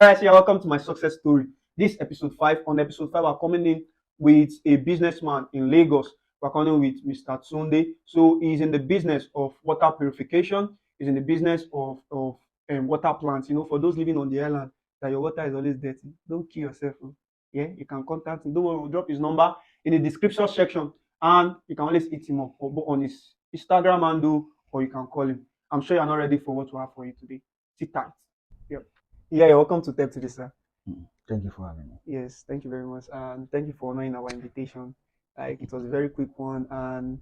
Guys, yeah, welcome to my success story. This episode 5. On episode 5, we're coming in with a businessman in Lagos. We're coming with Mr. Tunde. So he's in the business of water purification. He's in the business of water plants. For those living on the island, that your water is always dirty. Don't kill yourself. Oh. Yeah, you can contact him. Don't worry, we'll drop his number in the description section, and you can always hit him up on his Instagram handle, or you can call him. I'm sure you're not ready for what we have for you today. Sit tight. Yep. Yeah, you're welcome to Teptv, sir. Thank you for having me. Yes, thank you very much, and thank you for honoring our invitation. Like it was a very quick one, and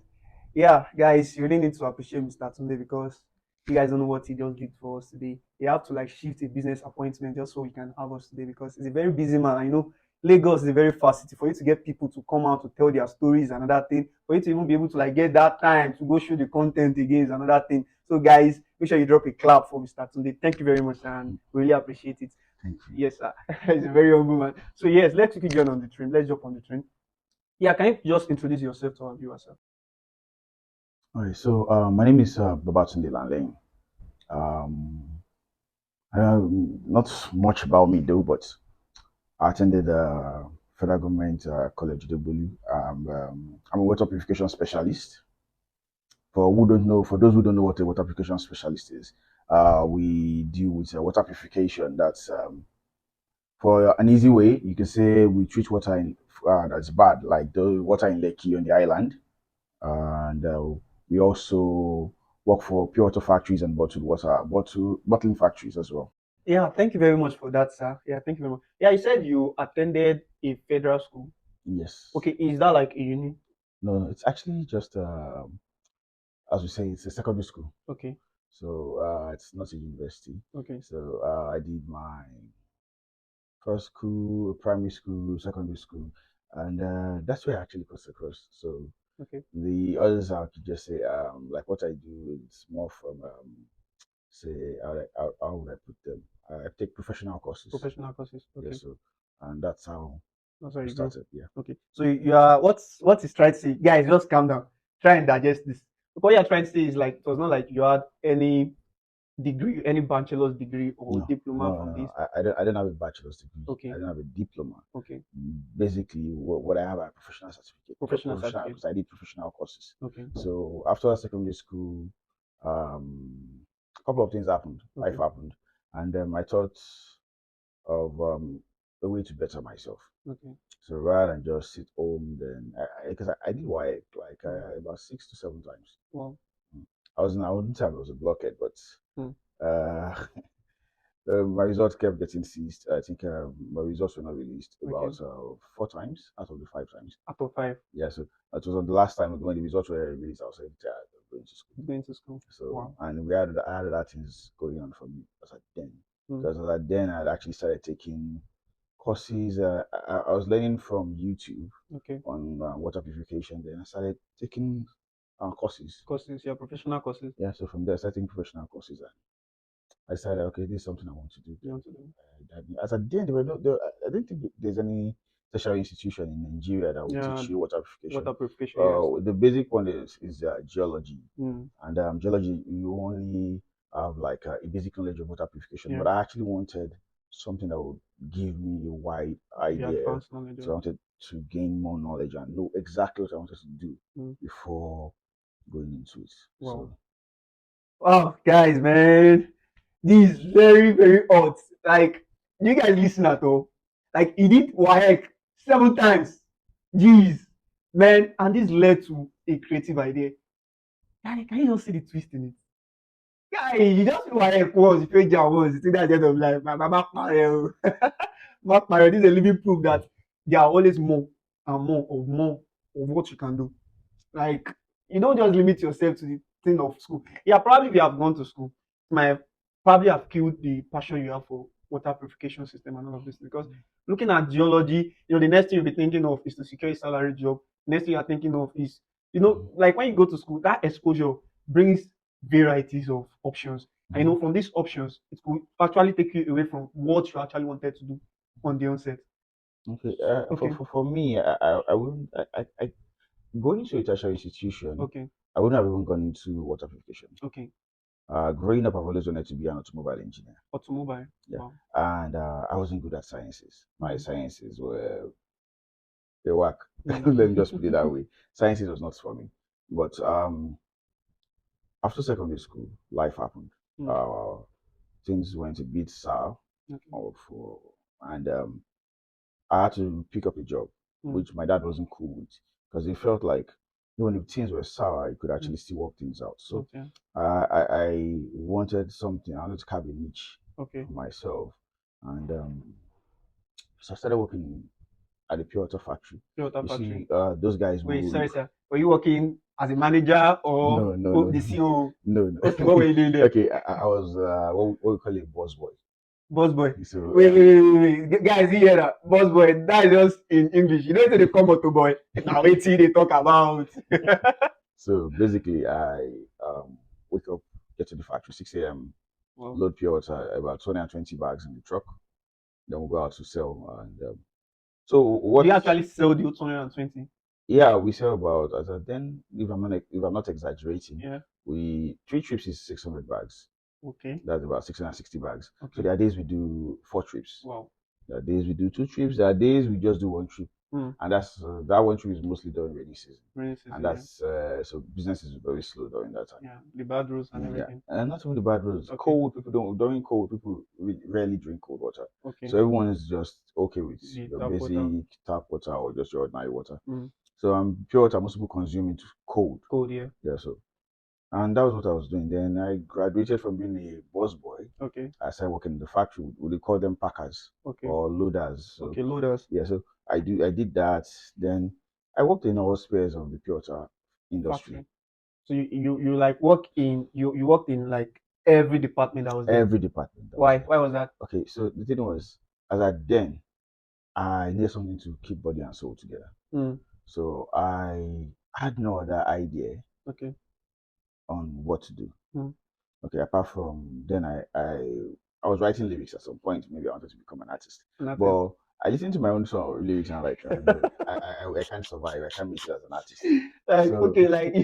yeah, guys, you really need to appreciate Mr. Tunde because you guys don't know what he just did for us today. He have to like shift a business appointment just so he can have us today because he's a very busy man. And, Lagos is a very fast city. For you to get people to come out to tell their stories, another thing. For you to even be able to like get that time to go shoot the content again is another thing. So, guys, make sure you drop a clap for Mr. Tunde. Thank you very much, and really appreciate it. Thank you. Yes, sir. He's a very humble man. So yes, let's quickly get on the train. Let's jump on the train. Yeah, can you just introduce yourself to our viewers, sir? All right. So my name is Babatunde Lanleng. Um, not much about me though, but I attended Federal Government College Debolu. I'm a water purification specialist. For those who don't know what a water purification specialist is, we deal with water purification. That's for an easy way, you can say we treat water that's bad, like the water in Lekki on the island, and we also work for pure water factories and bottling factories as well. Yeah, thank you very much for that, sir. Yeah, thank you very much. Yeah, you said you attended a federal school. Yes. Okay, is that like a uni? No, no, it's actually just as we say, it's a secondary school. Okay, So it's not a university. okay, So I did my first school, primary school, secondary school, and that's where I actually got across. So okay. the others I could just say like what I do is more from say how would I put them? I take professional courses. Professional courses. Okay, Yes, so and that's how that's how we you go. started. Yeah. Okay, so you are what is trying to say, guys? Just calm down. Try and digest this. What you're trying to say is like it was not like you had any degree, any bachelor's degree or No, diploma no, from no. this. I don't have a bachelor's degree. I Okay, don't have a diploma. okay. Basically, what I have are professional certificate, Professional professional certificate. because I did professional courses. Okay, So after secondary school, a couple of things happened. Life okay, happened, and I thought of a way to better myself. okay. So rather than just sit home, then because I did WAEC like Mm. about 6 to 7 times. Wow. I wouldn't say I was a blockhead, but Mm. uh, my results kept getting seized. I think my results were not released Okay. about 4 times out of the 5 times. Out of five, Yeah, so that was on the last time when the results were released. I was already tired of going to school. going to school. So Wow. and I had other things going on for me as at then. Mm. Because as at then I'd actually started taking courses. I was learning from YouTube Okay. on water purification. Then I started taking courses. Courses, yeah, professional courses Yeah, so from there I started taking professional courses. And I decided, okay, this is something I want to do. you want to do. As at the end, I don't think there's any tertiary institution in Nigeria that will Yeah, teach you water purification. water purification, yes. The basic one is geology, Mm. and geology you only have like a basic knowledge of water purification. Yeah, But I actually wanted something that would give me a wide the idea. advanced knowledge So I of. wanted to gain more knowledge and know exactly what I wanted to do Mm. before going into it. Wow. So Oh, guys, man, this is very, very odd. Like, you guys listen at all? Like, he did WAEC 7 times. Jeez, man, and this led to a creative idea. Can you just see the twist in it? Guy, you just know why was if you once, you think that's the end of life. My mama Mario. Mark Mario, this is a living proof that there are always more of what you can do. Like you don't just limit yourself to the thing of school. Yeah, probably if you have gone to school, it might probably have killed the passion you have for water purification system and all of this. Because looking at geology, the next thing you'll be thinking of is to secure a salary job. Next thing you're thinking of is, like when you go to school, that exposure brings varieties of options. And from these options, it will actually take you away from what you actually wanted to do on the onset. okay, Okay, for me, I wouldn't going to a tertiary institution, okay, I wouldn't have even gone into water purification. okay. Growing up, I've always wanted to be an automobile engineer. Automobile. Yeah, Wow. and I wasn't good at sciences. My Mm. sciences were they whack. Mm. Let me just put it that way. Sciences was not for me. But after secondary school, life happened. Mm. Uh, Things went a bit sour, Okay. for, and I had to pick up a job, Mm. which my dad wasn't cool with because he felt like even if things were sour, he could Mm. actually still work things out. So Okay. I wanted something. I wanted to carve a niche Okay. for myself, and so I started working at the pure water factory. Pure water You factory. see, those guys Wait, sorry, would sir. Were you working as a manager or no, no, no, the no, CEO? no, no. Okay, what were you doing there? Okay, I was what we call a boss boy. Boss boy. So Wait. Guys, you hear that? Boss boy, that is just in English. You know, they come out to boy. Now, wait till they talk about. so basically, I wake up, get to the factory 6 a.m., Well, load pure water, about 220 bags in the truck. Then we'll go out to sell. And so do what? you actually sell the 220? Yeah, we sell about as a, then if I'm not exaggerating, Yeah. we 3 trips is 600 bags. Okay. That's about 660 bags. So Okay. there are days we do 4 trips. Wow. There are days we do 2 trips. There are days we just do 1 trip, Mm. and that's that 1 trip is mostly during rainy season, Rainy and season, yeah. that's so business is very slow during that time. Yeah. The bad roads and Yeah, everything. and not even the bad roads. Okay. Cold people don't during cold people rarely drink cold water, Okay. so everyone is just okay with The your tap basic water. tap water or just your ordinary water. Mm. So pure water most people consume it cold. Cold, yeah. Yeah, so and that was what I was doing. Then I graduated from being a bus boy. Okay. I started working in the factory. We call them packers Okay. or loaders. So Okay. Loaders. yeah, so I did that. Then I worked in all spheres of the pure water industry. Factory. So you like work in you worked in like every department that was there. Every department that was Why? there. Why was that? Okay, so the thing was, as at then, I needed something to keep body and soul together. Mm. So I had no other idea Okay. on what to do. Mm. Okay, apart from then I was writing lyrics at some point. Maybe I wanted to become an artist, An artist. but I listened to my own song lyrics and I'm like, no, I can't survive. I can't make it as an artist. Like So okay, like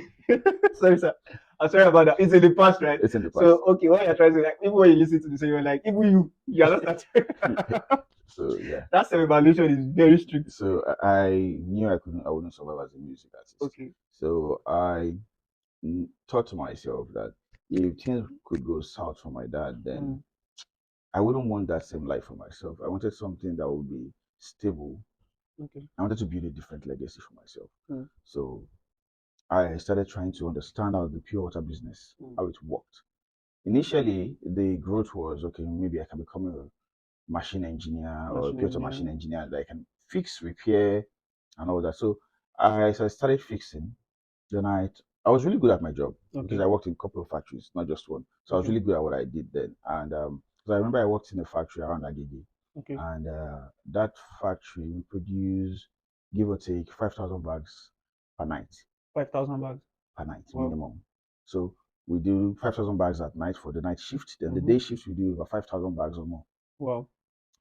sorry, sir. I'm sorry about that. It's in the past, right? it's in the past. So okay, what you're trying to say, like even when you listen to this, you're like, even you're not that. So yeah. That self-evaluation is very strict. So I knew I wouldn't survive as a music artist. Okay. So I thought to myself that if things could go south for my dad, then Mm. I wouldn't want that same life for myself. I wanted something that would be stable. Okay. I wanted to build a different legacy for myself. Mm. So I started trying to understand how the pure water business, Mm. how it worked. Initially, the growth was okay, maybe I can become a machine engineer or a Machine pure water engineering. machine engineer that I can fix, repair, and all that. So as I started fixing, then I was really good at my job because Okay. I worked in a couple of factories, not just one. So I was Okay. really good at what I did then. And because I remember I worked in a factory around Agege, Okay. and that factory we produce give or take 5,000 bags per night, 5,000 bags. Wow. minimum. So we do 5,000 bags at night for the night shift. Then the Mm-hmm. day shift we do over 5,000 bags or more, Wow.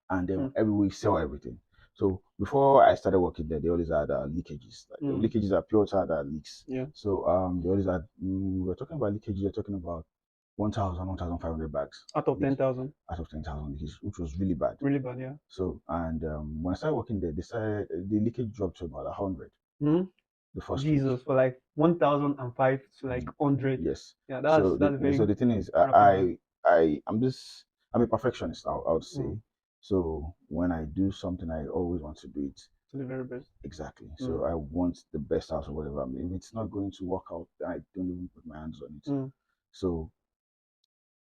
and then Mm. every week sell everything. So before I started working there, they always had leakages. Like Mm. leakages are pure water that leaks. Yeah. So they always had. We're talking about leakages. You're talking about 1,000, 1,500 bags Out of leak 10,000. out of 10,000 leakages, which was really bad. Really bad, yeah. So and when I started working there, they started the leakage dropped to about 100 Mm. the first week. Jesus, for like 1,005 to like 100. Yes. Yeah, So that's so very the thing is, rapid growth. I'm a perfectionist. I would say. Mm. So when I do something, I always want to do it To the very best. exactly. Mm. So I want the best out of whatever. I mean, if it's not going to work out, I don't even put my hands on it. Mm. So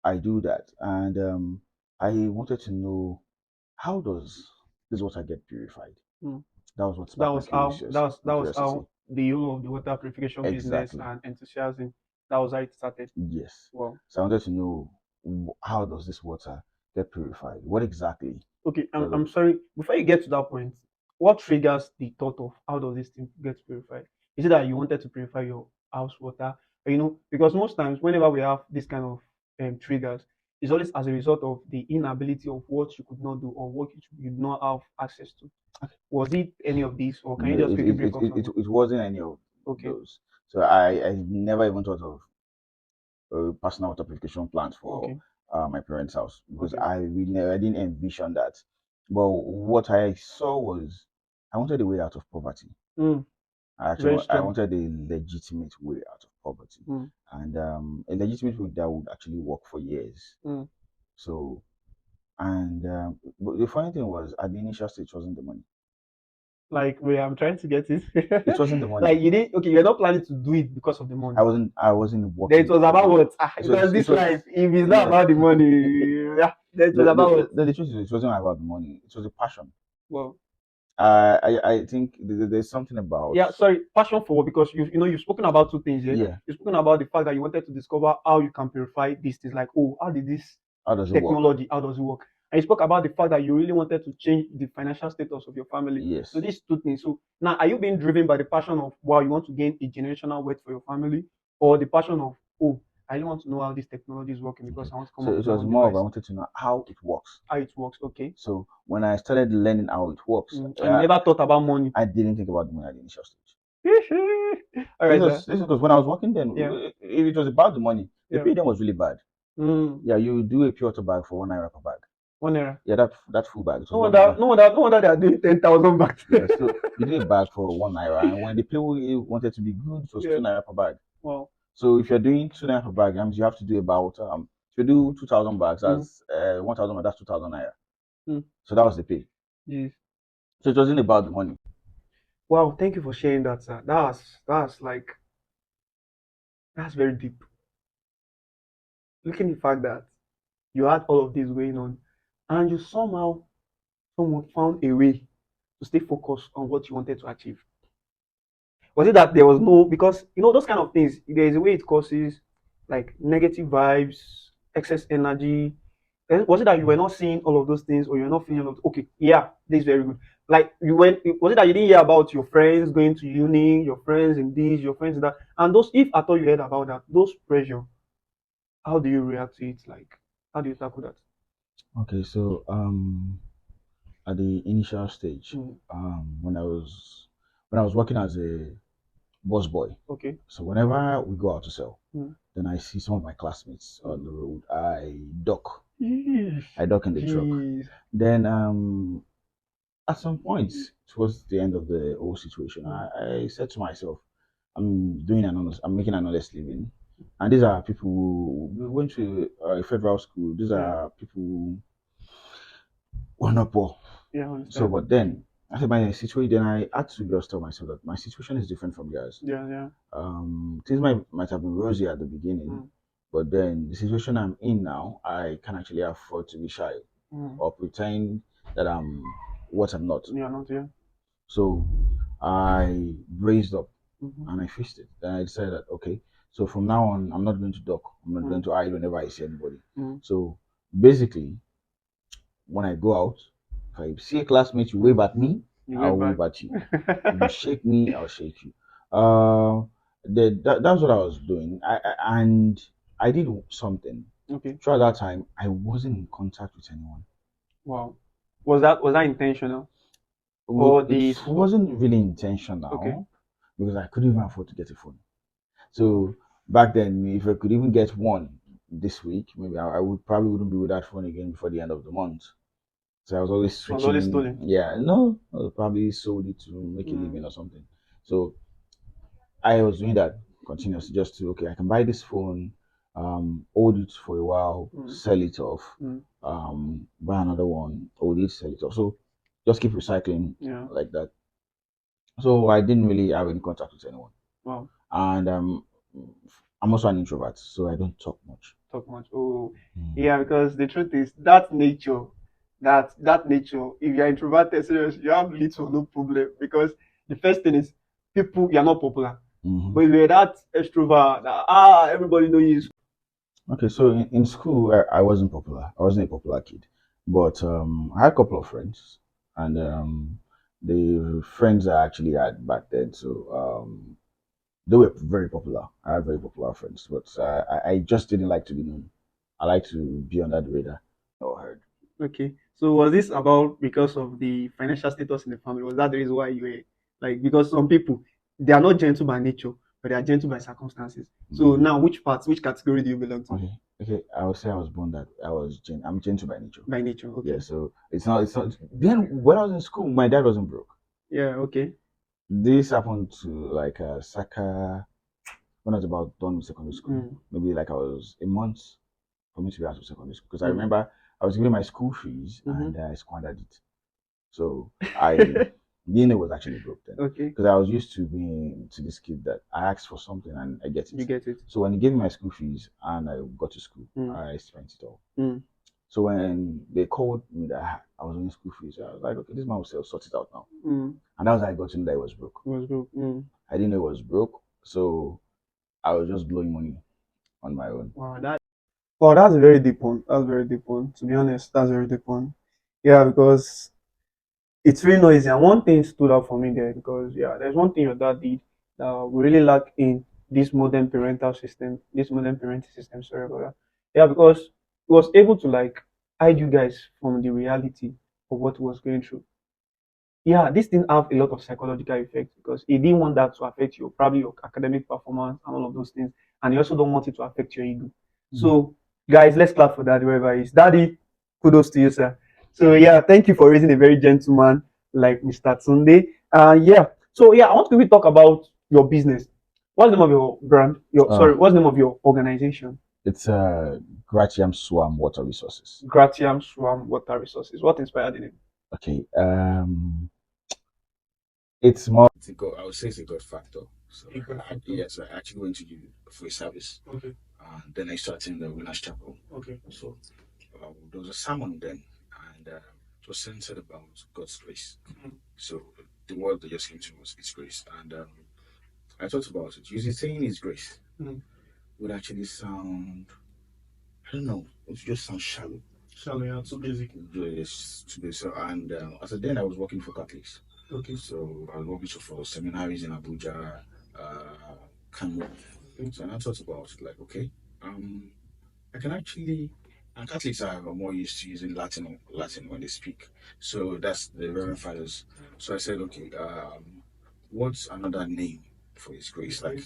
I do that, and I wanted to know how does this water get purified? Mm. That was what That sparked my was how curiosity. the whole of the water purification business Exactly. and enthusiasm, that was how it started. Yes. Wow. So I wanted to know how does this water get purified? What exactly Okay, does it? I'm sorry. Before you get to that point, what triggers the thought of how does this thing get purified? Is it that you wanted to purify your house water? Or, because most times whenever we have this kind of triggers, it's always as a result of the inability of what you could not do or what you did not have access to. Was it any of these, or can you No, just quickly brief us on it? it wasn't any of Okay, those. So I never even thought of personal water purification plant for Okay. my parents' house because Okay. I didn't envision that. But what I saw was I wanted a way out of poverty. Mm. Very I strong. wanted a legitimate way out of poverty, Mm. and a legitimate way that would actually work for years. Mm. So, and but the funny thing was, at the initial stage, it wasn't the money. Like where I'm trying to get it. It wasn't the money. Like you didn't okay, you're not planning to do it because of the money. I wasn't Then it working was for about the. what? So Because it this was life, if it's not yeah. about the money, yeah, then it was about what? The truth is, it wasn't about the money. It was a passion. Well, I think there's something about yeah, sorry, passion for what? Because you've spoken about two things here. yeah. You've spoken about the fact that you wanted to discover how you can purify these things, like, oh, how did this How does it work? technology, how does it work? And you spoke about the fact that you really wanted to change the financial status of your family. So Yes. these two things. So now, are you being driven by the passion of wow, you want to gain a generational wealth for your family, or the passion of oh, I really want to know how this technology is working because Okay. I want to come So up it with my was own more of I device, wanted to know how it works. how it works. Okay. So when I started learning how it works, And you never thought about money. I didn't think about the money at the initial stage. All right, sir. This is because when I was working then, Yeah. it was about the money. The Yeah. pay then was really bad. Mm. Yeah, you do a pure water bag for 1 naira per bag. 1 naira. Yeah, that full bag. It No was one wonder, naira. no wonder, no wonder they are doing 10,000 back. Yeah, so you do a bag for 1 naira, and when the pay wanted to be good, it was Yeah. 2 naira per bag. Wow. So if you're doing 2 naira per bag, you have to do about if you do 2,000 bags, Mm. that's 1,000. That's 2,000 naira. Mm. So that was the pay. Yes. So it wasn't about the money. Wow. Thank you for sharing that, sir. That's like that's very deep. Looking at the fact that you had all of this going on, and you somehow someone found a way to stay focused on what you wanted to achieve. Was it that there was no because those kind of things? There is a way it causes like negative vibes, excess energy. Was it that you were not seeing all of those things, or you're not feeling of okay, yeah, this is very good. Like you went, was it that you didn't hear about your friends going to uni, your friends in this, your friends in that, and those, if at all you heard about that, those pressure, how do you react to it? Like, how do you tackle that? Okay, so at the initial stage, Mm. when I was working as a bus boy, Okay. so whenever we go out to sell, Mm. then I see some of my classmates on Mm. the road. Yeesh. I duck in the truck. Jeez. Then at some point towards the end of the whole situation, Mm. I said to myself, I'm making an honest living, and these are people who went to a federal school. These Yeah. are people who are not poor. Yeah, I So, understand. but then I said my situation. Then I had to just tell myself that my situation is different from theirs. Yeah, yeah. Things might have been rosy at the beginning, Mm. but then the situation I'm in now, I can actually afford to be shy Mm. or pretend that I'm what I'm not. Yeah, not yeah. So I braced up Mm-hmm. and I faced it. Then I decided that okay, so from now on, I'm not going to duck. I'm not going Mm. to hide whenever I see anybody. Mm. So basically, when I go out, if I see a classmate, you wave Mm. at me, You I'll went wave back. at you. If you shake me, I'll shake you. That's what I was doing. And I did something. Okay. Throughout that time, I wasn't in contact with anyone. Wow. Was that intentional? Or It the wasn't really okay. intentional because I couldn't even afford to get a phone. So back then, if I could even get one this week, maybe I would probably wouldn't be with that phone again before the end of the month. So I was always Was already switching. stolen. Yeah, no, I would probably sold it to make a living Mm. or something. So I was doing that continuously just to okay, I can buy this phone, hold it for a while, Mm. sell it off, Mm. buy another one, hold it, sell it off. So just keep recycling Yeah. like that. So I didn't really have any contact with anyone, Wow. and I'm also an introvert, so I don't talk much. Talk much. Oh, Mm. yeah. Because the truth is that nature, that nature. If you're introverted, serious, you have little or no problem. Because the first thing is people. You're not popular. Hmm. But if you're that extrovert, that, everybody know you. Okay, so in school, I wasn't popular. I wasn't a popular kid, but I had a couple of friends, and the friends I actually had back then, so they were very popular. I had very popular friends, but I just didn't like to be known. I like to be under the radar or heard. Okay. So was this about because of the financial status in the family? Was that the reason why you were like because some people they are not gentle by nature, but they are gentle by circumstances. So now, which category do you belong to? Okay. I would say I was born that I'm gentle by nature. By nature, okay. Yeah, so it's not. Then when I was in school, my dad wasn't broke. Yeah, okay. This happened to like Saka when I was about done with secondary school. Maybe like I was a month for me to be out of secondary school because I remember I was giving my school fees and I squandered it. So I didn't know it was actually broke then. Okay. Because I was used to being to this kid that I asked for something and I get it. You get it. So when he gave me my school fees and I got to school, I spent it all. So when they called me that I was owing school fees, I was like, okay, this man will sort it out now. And that was how I got to know that it was broke. It was broke. I didn't know it was broke, so I was just blowing money on my own. Wow, that's a very deep one. That's a very deep one. To be honest, that's a very deep one. Yeah, because it's really noisy. And one thing stood out for me there because there's one thing your dad did that we really lack in this modern parental system, this modern parenting system. Sorry about that. Yeah, because he was able to like hide you guys from the reality of what he was going through. Yeah, this thing have a lot of psychological effects because he didn't want that to affect your probably your academic performance and all of those things, and he also don't want it to affect your ego. So, guys, let's clap for that wherever he is. Daddy, kudos to you, sir. So yeah, thank you for raising a very gentleman like Mr. Tunde. I want to really talk about your business. What's the name of your brand? What's the name of your organization? It's Gratiam Swam Water Resources. Gratiam Swam Water Resources. What inspired the name? Okay. It's more. I would say it's a God factor. So yes, I actually went to you for a service. Okay. Then I started in the Winners Chapel. Okay. So there was a sermon then, and it was centered about God's grace. So the word that just came to me was His grace, and I thought about it. Using saying His grace would actually sound, I don't know, it would just sound shallow. Shallow, yeah, too basic. Yes, too basic. So, and as a then I was working for Catholics. Okay. So I was working for seminaries in Abuja, Kano. So and I thought about it, like, okay, I can actually, and Catholics are more used to using Latin when they speak. So that's the Reverend Fathers. So I said, okay, what's another name for His grace, like,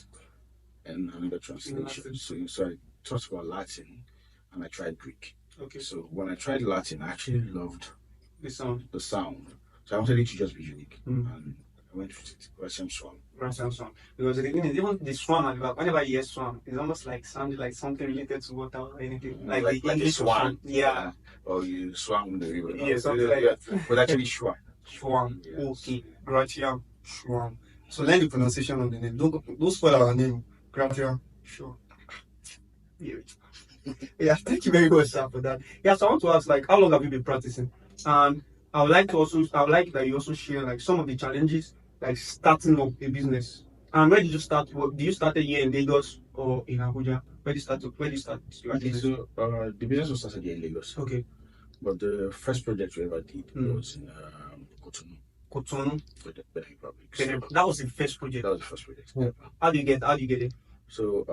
and another translation. So I thought about Latin, and I tried Greek. Okay. So when I tried Latin, I actually loved the sound. So I wanted it to just be unique, and I went with it. Gratiam Swan. Because the thing is, even the swan at the back, whenever you hear swan, it's almost like sounding like something related to water or anything. Like the English swan. Yeah. Or you swam in the river. Yeah, something like that. But actually, Schwan. Schwan. Yes. Okay. Gratiam Schwan. So learn the pronunciation of the name. Don't spoil our name. Gratiam. Sure. Yeah, thank you very much, sir, for that. Yeah, so I want to ask, like, how long have you been practicing? And I would like that you also share like some of the challenges like starting up a business. And where did you start? Did you start here in Lagos or in Abuja? Where did you start? Your business? So the business was started here in Lagos. Okay. But the first project we ever did was in Cotonou. Cotonou, Benin Republic. That was the first project. That was the first project. Yeah. How do you get it? So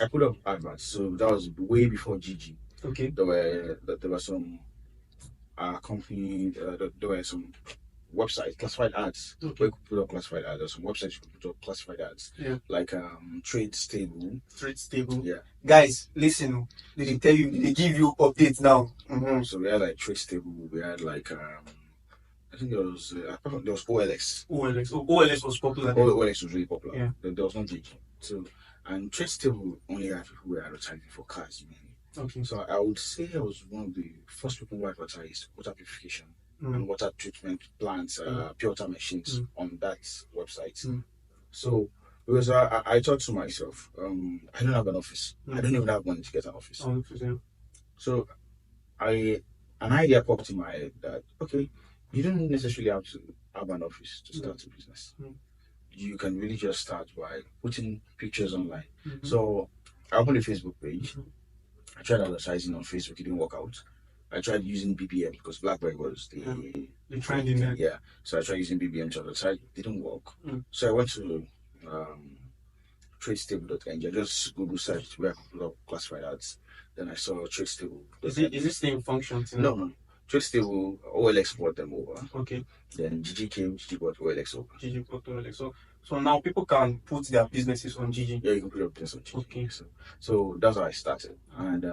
I put up adverts. So that was way before Gigi. Okay. There were some company. There were some websites, classified ads. Okay. Where you could put up classified ads. There's some websites you could put up classified ads. Yeah. Like Trade Stable. Yeah. Guys, listen. They tell you. They give you updates now. So we had like Trade Stable. We had like I think there was OLX. OLX. Oh, OLX was popular. OLX was really popular. Yeah. There was no Gigi. So and Trade Stable only had people who were advertising for cars mainly. Okay. So I would say I was one of the first people who advertised water purification and water treatment plants, pure water machines on that website. So because I thought to myself, I don't have an office. I don't even have money to get an office. So an idea popped in my head that okay, you don't necessarily have to have an office to start a business. You can really just start by putting pictures online. So I opened a Facebook page. I tried advertising on Facebook, it didn't work out. I tried using BBM because BlackBerry was the trending thing. Yeah. So I tried using BBM to advertise, it didn't work. So I went to tradestable.ng. I just Google searched where I could put up classified ads. Then I saw Tradestable. Is this thing functioning? No. Tradestable, OLX bought them over. Okay. Then Gigi came, Gigi bought OLX over. Gigi bought OLX. So now people can put their businesses on GG. Yeah, you can put your business on GG. Okay. So that's how I started, and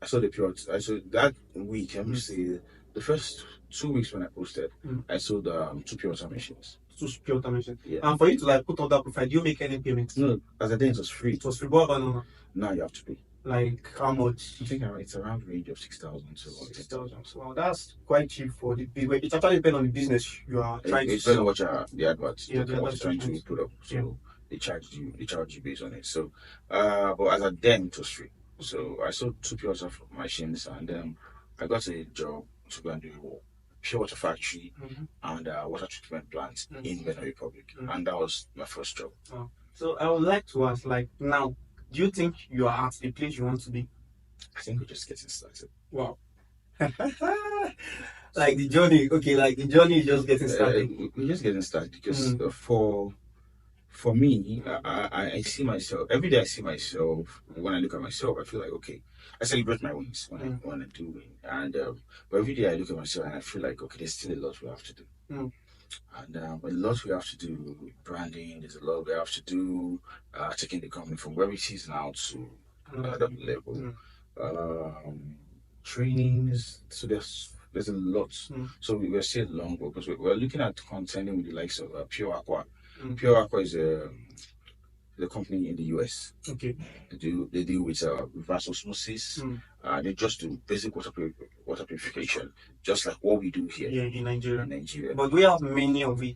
I saw the pure. I saw that week. Let me say the first 2 weeks when I posted, I sold 2 pure water machines. 2 pure water machines. Yeah. And for you to like put on that profile, do you make any payments? No, as I think it was free. It was free. What about now? Now you have to pay. Like how much? I think it's around the range of 6,000 to 6,000. So that's quite cheap for the big. It actually depends on the business you are trying to It depends on sell. what the adverts, Yeah, the what adverts you're you're trying trying to put up. So Yeah. they charge you based on it. So, but as at then it was free. So I sold 2 pure water machines, and I got a job to go and do a pure water factory and water treatment plant in Benin Republic, and that was my first job. Oh. So I would like to ask, like now, do you think you are at the place you want to be? I think we're just getting started. Wow. Like the journey, okay, like the journey is just getting started. We're just getting started because for me, I see myself every day. I see myself when I look at myself. I feel like okay, I celebrate my wins when I do win, and but every day I look at myself and I feel like okay, there's still a lot we have to do, and a lot we have to do with branding. There's a lot we have to do, taking the company from where it is now to another level. Trainings. So there's a lot. So we're still long because we're looking at contending with the likes of Pure Aqua. Pure Aqua is the company in the US. Okay. They deal with reverse osmosis. They just do basic water purification, just like what we do here in Nigeria. In But we have many of these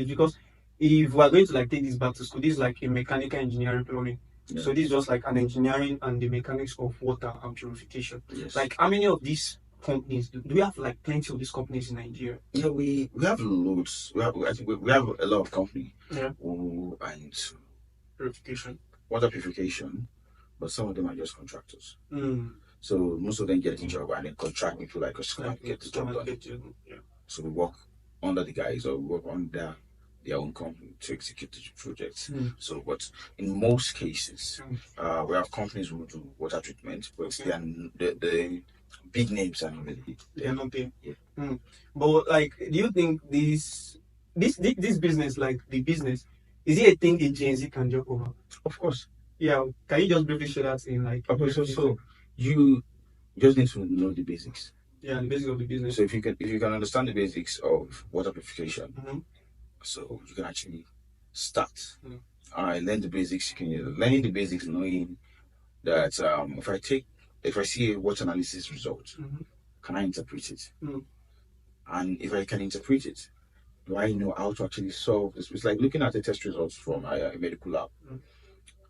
because if we are going to like take this back to school, this is like a mechanical engineering plumbing. Yeah. So this is just like an engineering and the mechanics of water and purification. Yes. Like how many of these companies do we have? Like plenty of these companies in Nigeria? Yeah, we have loads. I think we have a lot of companies. Yeah. Who are into purification, water purification, but some of them are just contractors. So most of them get the job and then contract people like us to get the job done. Yeah. So we work under the guys or we work under their own company to execute the projects. So, but in most cases, we have companies who do water treatment, but the big names are not really. They are not there. Yeah. But like, do you think this business, like the business, is it a thing a Gen Z can jump over? Of course. Yeah. Can you just briefly share that in like? Okay, so you just need to know the basics. Yeah, the basics of the business. So if you can understand the basics of water purification, so you can actually start. Learn the basics. Learning the basics, knowing that if I see a water analysis result, can I interpret it? And if I can interpret it, do I know how to actually solve this? It's like looking at the test results from a medical lab.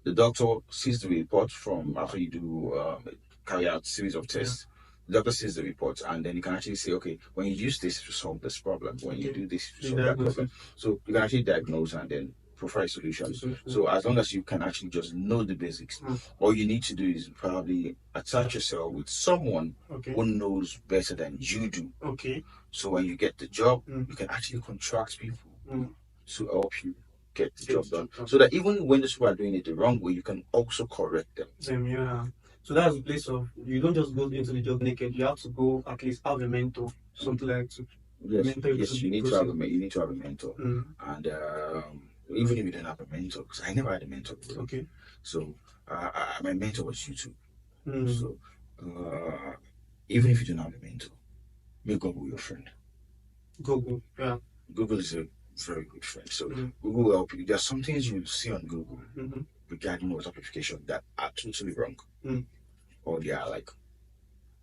The doctor sees the report from after you do carry out a series of tests. The doctor sees the report and then you can actually say, okay, when you use this to solve this problem, when you do this to solve that problem. So you can actually diagnose and then provide solutions. So as long as you can actually just know the basics, all you need to do is probably attach yourself with someone who knows better than you do. Okay. So when you get the job, you can actually contract people to help you get the job done. So that even when the people are doing it the wrong way, you can also correct them. Yeah. So that's the place of you don't just go into the job naked. You have to go at least have a mentor, something like to. Yes, you need to have a mentor, and even if you don't have a mentor, because I never had a mentor. Okay. So my mentor was YouTube. So even if you don't have a mentor, make Google your friend. Google, yeah. Google is a very good friend. So Google will help you. There are some things you see on Google regarding water purification that are totally wrong, or they are like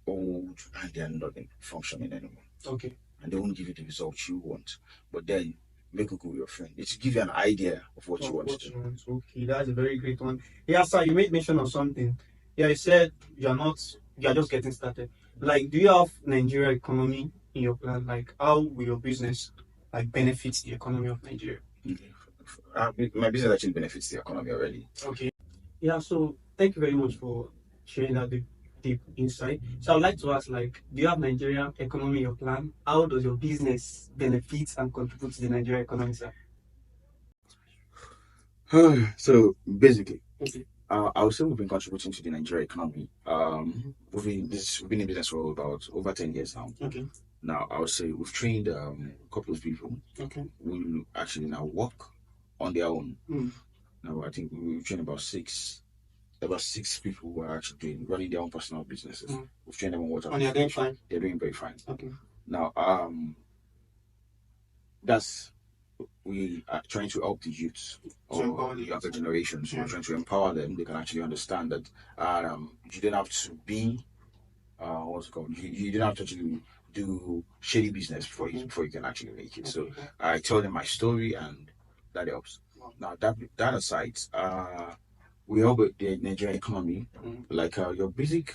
old and they are not functioning anymore. Okay. And they won't give you the results you want. But then make Google your friend. It will give you an idea of what you want to do. Okay, that's a very great one. Yeah, sir, you made mention of something. Yeah, you said you are just getting started. Like, do you have Nigeria economy in your plan? Like, how will your business like benefits the economy of Nigeria? My business actually benefits the economy already. Okay. Yeah, so thank you very much for sharing that deep insight. So I'd like to ask, like, do you have Nigeria economy in your plan? How does your business benefit and contribute to the Nigeria economy, sir? So basically, I would say we've been contributing to the Nigeria economy. We've been in business for about over 10 years now. Okay. Now, I would say we've trained a couple of people Okay. who actually now work on their own. Mm. Now, I think we've trained about six people who are actually running their own personal businesses. Mm. We've trained them on what And they're doing fine. They're doing very fine. Okay. Now, that's we are trying to help the youth or the younger generation. So we're trying to empower them. They can actually understand that you don't have to be what's it called? You don't have to actually do shady business before you can actually make it. So I tell them my story, and that helps. Now that aside, we help with the Nigerian economy, like your basic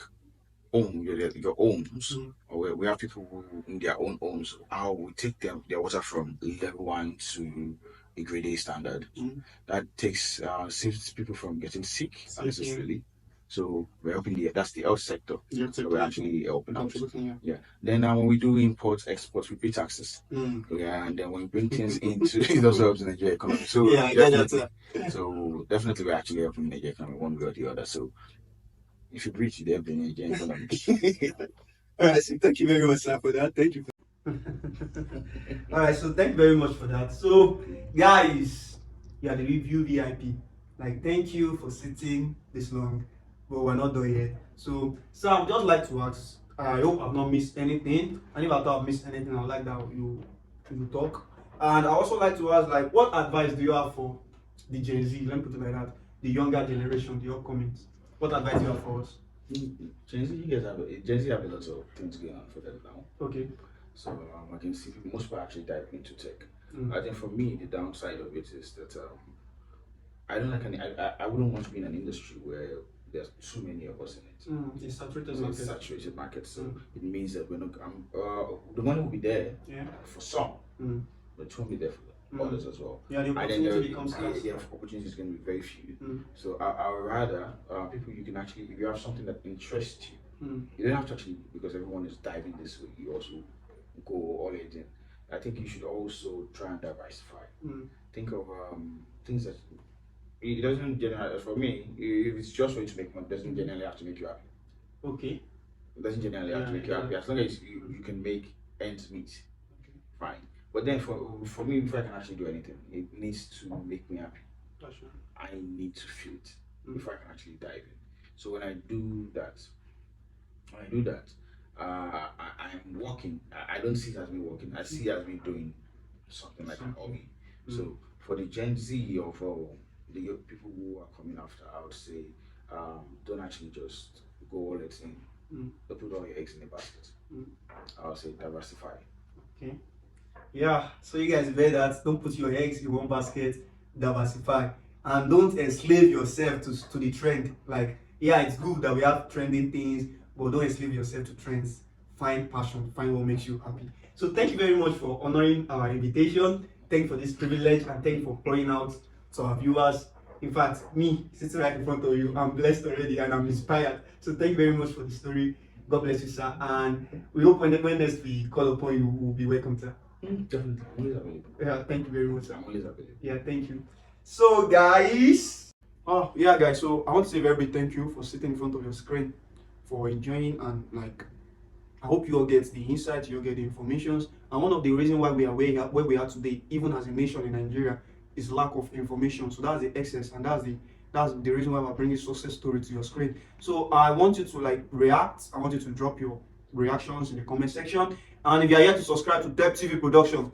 home, your homes, or we have people who in their own homes, how we take their water from level 1 to a grade A standard. That takes saves people from getting sick unnecessarily. So we're helping that's the health sector. So we're actually helping out. Yeah. Then when we do imports, exports, we pay taxes. Yeah, and then when we bring things into it also helps the Nigerian economy. So Yeah, so definitely we're actually helping the Nigerian economy one way or the other. So if you breach the Nigerian economy. All right, so thank you very much, sir, for that. Thank you. All right, so thank you very much for that. So, guys, you are the review VIP. Like, thank you for sitting this long, but we're not done yet. So, sir, I would just like to ask. I hope I've not missed anything, and if I thought I've missed anything, I would like that you talk. And I also like to ask, like, what advice do you have for the Gen Z? Let me put it like that: the younger generation, the upcoming. What advice do you have for us? Gen Z have a lot of things going on for them now. Okay. So I can see most people actually dive into tech. I think for me the downside of it is that I don't like I wouldn't want to be in an industry where there's too many of us in it. It's saturated It's market. a saturated market, so it means that we're not. The money will be there for some, but it won't be there for others as well. Yeah, the opportunity becomes scarce. The opportunity is going to be very few. So I would rather people you can actually, if you have something that interests you, you don't have to actually, because everyone is diving this way, you also go all in. I think you should also try and diversify. Think of things that it doesn't generally, for me, if it's just for you to make money, it doesn't generally have to make you happy. Okay. It doesn't generally have to make you happy. As long as you can make ends meet, fine. But then for me, if I can actually do anything, it needs to make me happy. I need to feel it before I can actually dive in. So when I do that, I'm working. I don't see it as me working. I see it as me doing something like an hobby. So for the Gen Z or for the people who are coming after, I would say don't actually just go all it in. Don't put all your eggs in a basket. I would say diversify. Okay. Yeah, so you guys heard that. Don't put your eggs in one basket, diversify. And don't enslave yourself to the trend. Like, yeah, it's good that we have trending things, but don't enslave yourself to trends. Find passion, find what makes you happy. So thank you very much for honoring our invitation. Thank you for this privilege, and thank you for pouring out to our viewers. In fact, me sitting right in front of you, I'm blessed already and I'm inspired. So thank you very much for the story. God bless you, sir. And we hope when next we call upon you, we'll be welcome, sir. Definitely. I'm always available. Yeah, thank you very much, sir. I'm always available. Yeah, thank you. So, guys, so I want to say a very big thank you for sitting in front of your screen, for enjoying, and like, I hope you all get the insight, you all get the informations. And one of the reasons why we are where we are today, even as a nation in Nigeria, is lack of information. So that's the excess, and that's the reason why we're bringing success story to your screen. So I want you to like react. I want you to drop your reactions in the comment section. And if you are here to subscribe to Teptv Production,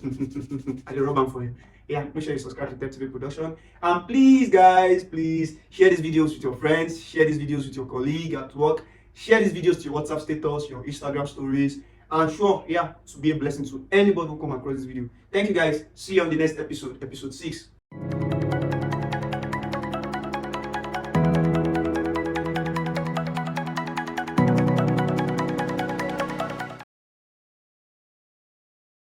I will rub them for you. Yeah, make sure you subscribe to Teptv Production. And please, guys, please share these videos with your friends, share these videos with your colleague at work, share these videos to your WhatsApp status, your Instagram stories, and sure, to be a blessing to anybody who come across this video. Thank you, guys. See you on the next episode, episode 6.